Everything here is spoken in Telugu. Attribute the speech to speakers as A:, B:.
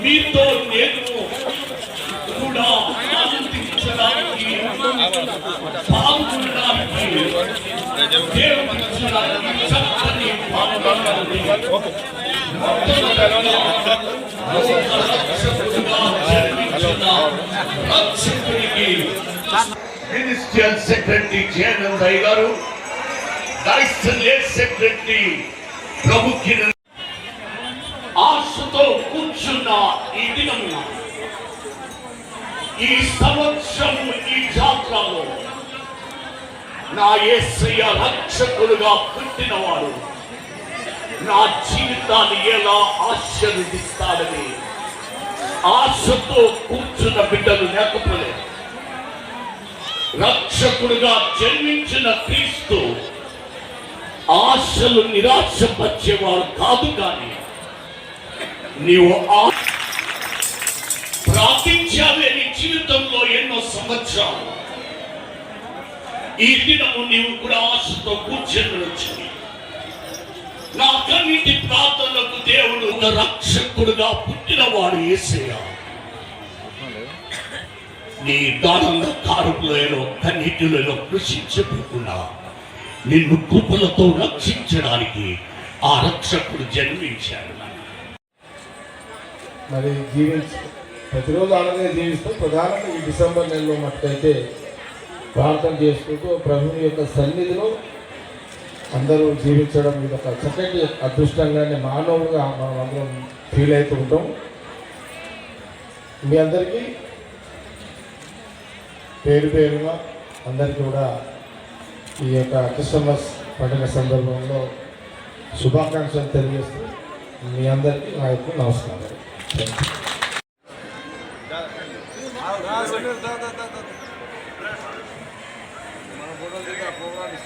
A: మీతో నేను కూడా ఆనందించడానికి పాల్గొనడానికి దేవుని చక్కని మినిస్ట్రియల్ సెక్రటరీ జయనందయ్య గారు, సెక్రటరీ ప్రభుకి ఆశతో కూర్చున్న ఈ దినమున, ఈ సంవత్సరము, ఈ జాతరలో నా యేసయ్య రక్షకుడుగా పుట్టినవాడు నా జీవితాన్ని ఎలా ఆశీర్వదిస్తాడని ఆశతో కూర్చున్న బిడ్డలు లేకపోలేదు. రక్షకుడుగా జన్మించిన క్రీస్తు ఆశలు నిరాశపరిచేవాడు కాదు. కానీ నీవు ప్రార్థించావే నీ జీవితంలో ఎన్నో సంవత్సరాలు. ఈ దినము నీవు కూడా ఆశతో కూర్చొని నా కన్నిటి ప్రార్థనలకు దేవుడు ఒక రక్షకుడుగా పుట్టినవాడు యేసయ్య. నీ దానంగా కారులో కన్నిటిలో కృషించకుండా నిన్ను కృపలతో రక్షించడానికి ఆ రక్షకుడు జన్మించాడు.
B: మరి ప్రతిరోజు అలాగే జీవిస్తూ ప్రధానంగా ఈ డిసెంబర్ నెలలో మట్టుకైతే ప్రార్థన చేసుకుంటూ ప్రభుని యొక్క సన్నిధిలో అందరూ జీవించడం ఇది ఒక చక్కటి అదృష్టంగానే మానవులుగా మనం అందరం ఫీల్ అవుతూ ఉంటాం. మీ అందరికీ పేరు పేరుగా అందరికీ కూడా ఈ యొక్క క్రిస్మస్ పండుగ సందర్భంలో శుభాకాంక్షలు తెలియజేస్తూ మీ అందరికీ నా యొక్క నమస్కారం. మన ఫోటోలు